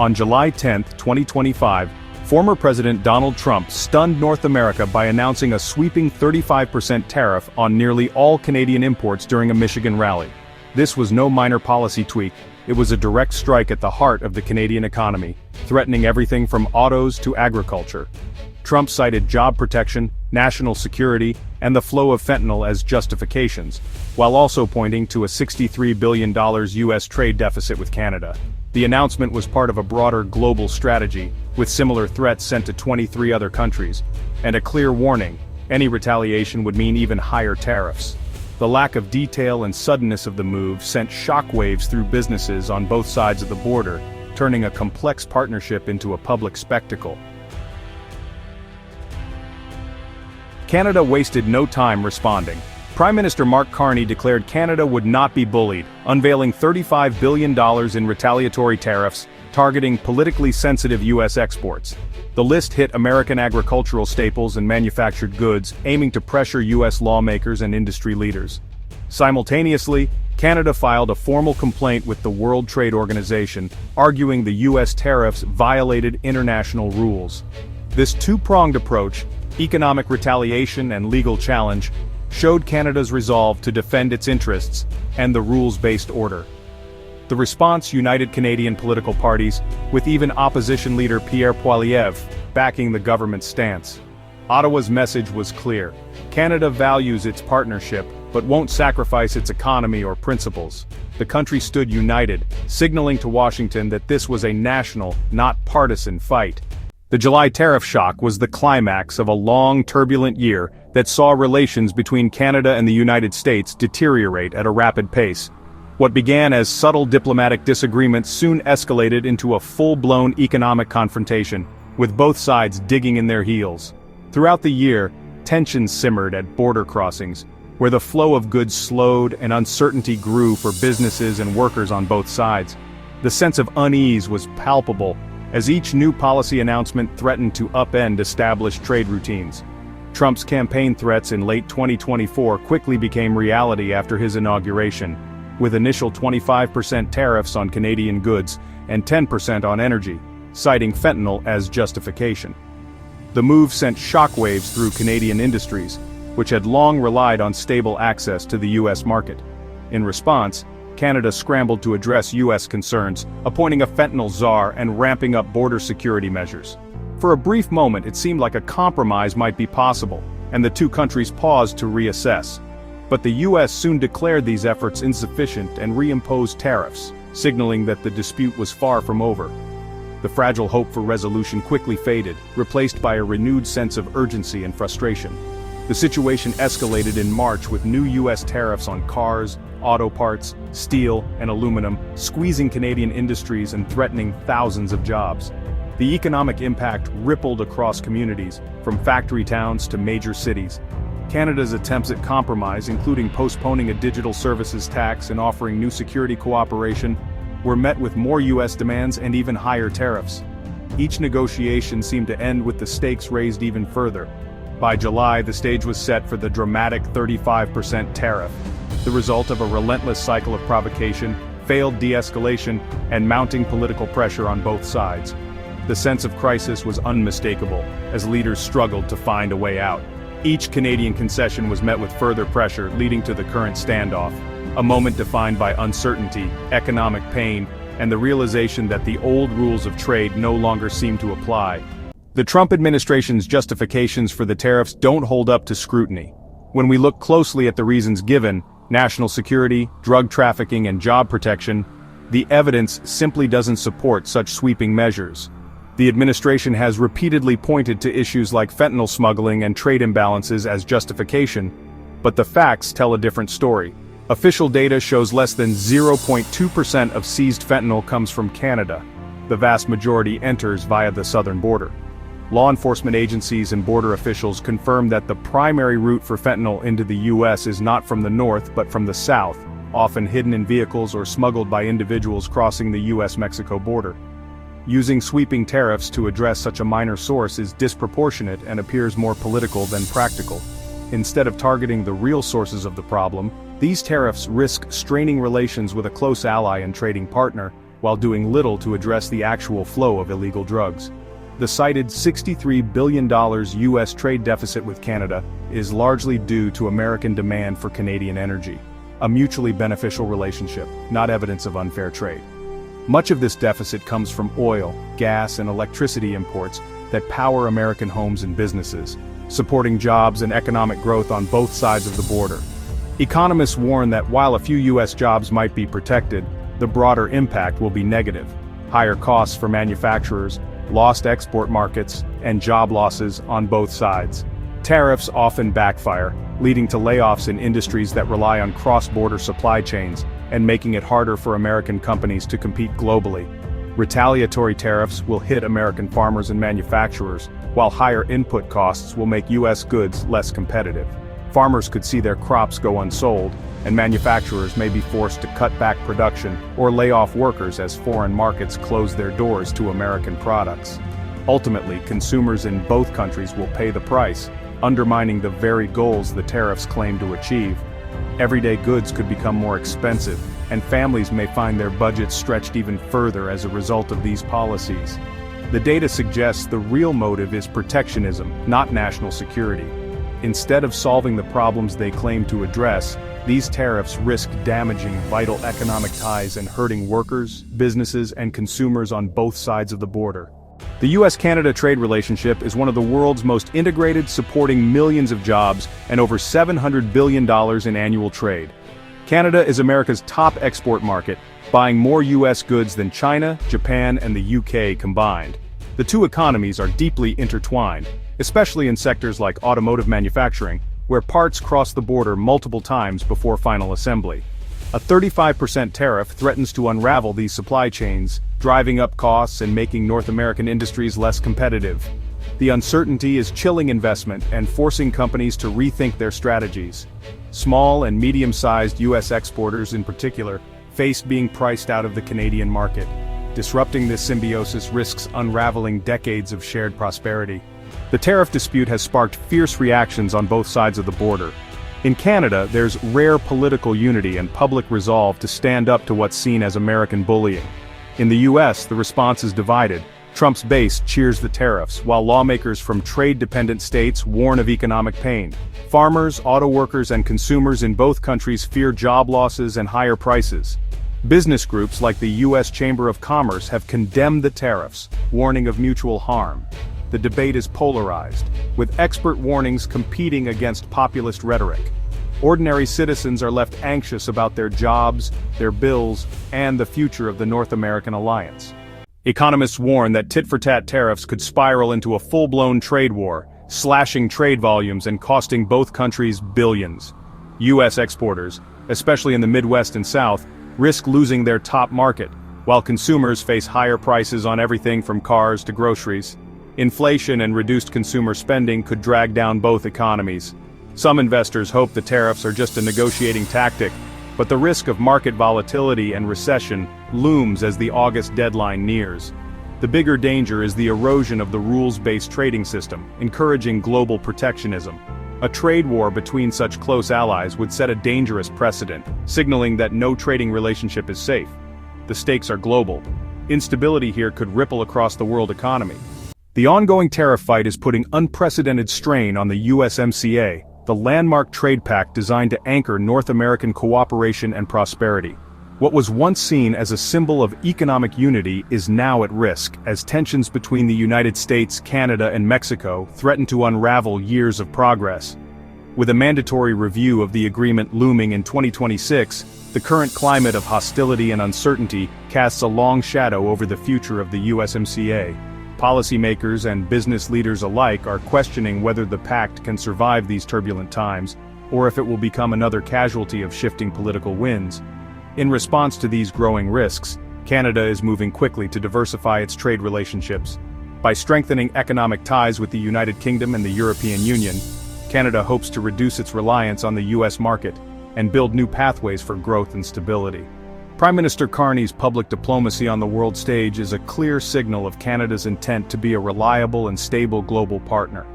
On July 10, 2025, former President Donald Trump stunned North America by announcing a sweeping 35% tariff on nearly all Canadian imports during a Michigan rally. This was no minor policy tweak, it was a direct strike at the heart of the Canadian economy, threatening everything from autos to agriculture. Trump cited job protection, national security, and the flow of fentanyl as justifications, while also pointing to a $63 billion U.S. trade deficit with Canada. The announcement was part of a broader global strategy, with similar threats sent to 23 other countries, and a clear warning: any retaliation would mean even higher tariffs. The lack of detail and suddenness of the move sent shockwaves through businesses on both sides of the border, turning a complex partnership into a public spectacle. Canada wasted no time responding. Prime Minister Mark Carney declared Canada would not be bullied, unveiling $35 billion in retaliatory tariffs, targeting politically sensitive U.S. exports. The list hit American agricultural staples and manufactured goods, aiming to pressure U.S. lawmakers and industry leaders. Simultaneously, Canada filed a formal complaint with the World Trade Organization, arguing the U.S. tariffs violated international rules. This two-pronged approach, economic retaliation and legal challenge, showed Canada's resolve to defend its interests and the rules-based order. The response united Canadian political parties, with even opposition leader Pierre Poilievre backing the government's stance. Ottawa's message was clear: Canada values its partnership, but won't sacrifice its economy or principles. The country stood united, signaling to Washington that this was a national, not partisan fight. The July tariff shock was the climax of a long, turbulent year that saw relations between Canada and the United States deteriorate at a rapid pace. What began as subtle diplomatic disagreements soon escalated into a full-blown economic confrontation, with both sides digging in their heels. Throughout the year, tensions simmered at border crossings, where the flow of goods slowed and uncertainty grew for businesses and workers on both sides. The sense of unease was palpable, as each new policy announcement threatened to upend established trade routines. Trump's campaign threats in late 2024 quickly became reality after his inauguration, with initial 25% tariffs on Canadian goods and 10% on energy, citing fentanyl as justification. The move sent shockwaves through Canadian industries, which had long relied on stable access to the U.S. market. In response, Canada scrambled to address U.S. concerns, appointing a fentanyl czar and ramping up border security measures. For a brief moment, it seemed like a compromise might be possible, and the two countries paused to reassess. But the U.S. soon declared these efforts insufficient and reimposed tariffs, signaling that the dispute was far from over. The fragile hope for resolution quickly faded, replaced by a renewed sense of urgency and frustration. The situation escalated in March with new U.S. tariffs on cars, auto parts, steel, and aluminum, squeezing Canadian industries and threatening thousands of jobs. The economic impact rippled across communities, from factory towns to major cities. Canada's attempts at compromise, including postponing a digital services tax and offering new security cooperation, were met with more U.S. demands and even higher tariffs. Each negotiation seemed to end with the stakes raised even further. By July, the stage was set for the dramatic 35% tariff, the result of a relentless cycle of provocation, failed de-escalation, and mounting political pressure on both sides. The sense of crisis was unmistakable, as leaders struggled to find a way out. Each Canadian concession was met with further pressure, leading to the current standoff, a moment defined by uncertainty, economic pain, and the realization that the old rules of trade no longer seem to apply. The Trump administration's justifications for the tariffs don't hold up to scrutiny. When we look closely at the reasons given, national security, drug trafficking, and job protection, the evidence simply doesn't support such sweeping measures. The administration has repeatedly pointed to issues like fentanyl smuggling and trade imbalances as justification, but the facts tell a different story. Official data shows less than 0.2% of seized fentanyl comes from Canada. The vast majority enters via the southern border. Law enforcement agencies and border officials confirm that the primary route for fentanyl into the U.S. is not from the north but from the south, often hidden in vehicles or smuggled by individuals crossing the U.S.-Mexico border. Using sweeping tariffs to address such a minor source is disproportionate and appears more political than practical. Instead of targeting the real sources of the problem, these tariffs risk straining relations with a close ally and trading partner, while doing little to address the actual flow of illegal drugs. The cited $63 billion U.S. trade deficit with Canada is largely due to American demand for Canadian energy, a mutually beneficial relationship, not evidence of unfair trade. Much of this deficit comes from oil, gas, and electricity imports that power American homes and businesses, supporting jobs and economic growth on both sides of the border. Economists warn that while a few U.S. jobs might be protected, the broader impact will be negative. Higher costs for manufacturers, lost export markets, and job losses on both sides. Tariffs often backfire, leading to layoffs in industries that rely on cross-border supply chains and making it harder for American companies to compete globally. Retaliatory tariffs will hit American farmers and manufacturers, while higher input costs will make U.S. goods less competitive. Farmers could see their crops go unsold, and manufacturers may be forced to cut back production or lay off workers as foreign markets close their doors to American products. Ultimately, consumers in both countries will pay the price, undermining the very goals the tariffs claim to achieve. Everyday goods could become more expensive, and families may find their budgets stretched even further as a result of these policies. The data suggests the real motive is protectionism, not national security. Instead of solving the problems they claim to address, these tariffs risk damaging vital economic ties and hurting workers, businesses, and consumers on both sides of the border. The U.S.-Canada trade relationship is one of the world's most integrated, supporting millions of jobs and over $700 billion in annual trade. Canada is America's top export market, buying more U.S. goods than China, Japan, and the U.K. combined. The two economies are deeply intertwined, especially in sectors like automotive manufacturing, where parts cross the border multiple times before final assembly. A 35% tariff threatens to unravel these supply chains, driving up costs and making North American industries less competitive. The uncertainty is chilling investment and forcing companies to rethink their strategies. Small and medium-sized U.S. exporters in particular face being priced out of the Canadian market. Disrupting this symbiosis risks unraveling decades of shared prosperity. The tariff dispute has sparked fierce reactions on both sides of the border. In Canada, there's rare political unity and public resolve to stand up to what's seen as American bullying. In the U.S., the response is divided. Trump's base cheers the tariffs, while lawmakers from trade-dependent states warn of economic pain. Farmers, auto workers, and consumers in both countries fear job losses and higher prices. Business groups like the U.S. Chamber of Commerce have condemned the tariffs, warning of mutual harm. The debate is polarized, with expert warnings competing against populist rhetoric. Ordinary citizens are left anxious about their jobs, their bills, and the future of the North American alliance. Economists warn that tit-for-tat tariffs could spiral into a full-blown trade war, slashing trade volumes and costing both countries billions. U.S. exporters, especially in the Midwest and South, risk losing their top market, while consumers face higher prices on everything from cars to groceries. Inflation and reduced consumer spending could drag down both economies. Some investors hope the tariffs are just a negotiating tactic, but the risk of market volatility and recession looms as the August deadline nears. The bigger danger is the erosion of the rules-based trading system, encouraging global protectionism. A trade war between such close allies would set a dangerous precedent, signaling that no trading relationship is safe. The stakes are global. Instability here could ripple across the world economy. The ongoing tariff fight is putting unprecedented strain on the USMCA, the landmark trade pact designed to anchor North American cooperation and prosperity. What was once seen as a symbol of economic unity is now at risk, as tensions between the United States, Canada, and Mexico threaten to unravel years of progress. With a mandatory review of the agreement looming in 2026, the current climate of hostility and uncertainty casts a long shadow over the future of the USMCA. Policymakers and business leaders alike are questioning whether the pact can survive these turbulent times, or if it will become another casualty of shifting political winds. In response to these growing risks, Canada is moving quickly to diversify its trade relationships. By strengthening economic ties with the United Kingdom and the European Union, Canada hopes to reduce its reliance on the U.S. market and build new pathways for growth and stability. Prime Minister Carney's public diplomacy on the world stage is a clear signal of Canada's intent to be a reliable and stable global partner.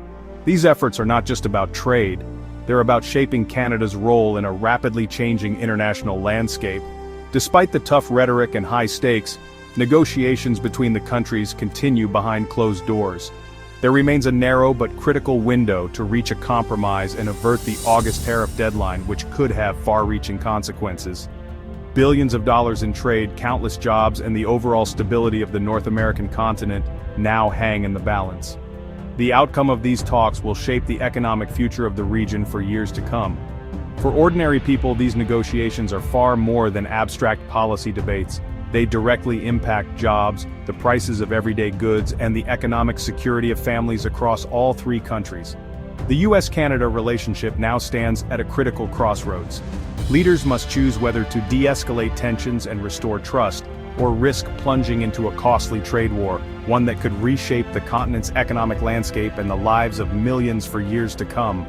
These efforts are not just about trade, they're about shaping Canada's role in a rapidly changing international landscape. Despite the tough rhetoric and high stakes, Negotiations between the countries continue behind closed doors. There remains a narrow but critical window to reach a compromise and avert the August tariff deadline, which could have far-reaching consequences. Billions of dollars in trade, countless jobs, and the overall stability of the North American continent now hang in the balance. The outcome of these talks will shape the economic future of the region for years to come. For ordinary people, these negotiations are far more than abstract policy debates. They directly impact jobs, the prices of everyday goods, and the economic security of families across all three countries. The US-Canada relationship now stands at a critical crossroads. Leaders must choose whether to de-escalate tensions and restore trust, or risk plunging into a costly trade war, one that could reshape the continent's economic landscape and the lives of millions for years to come.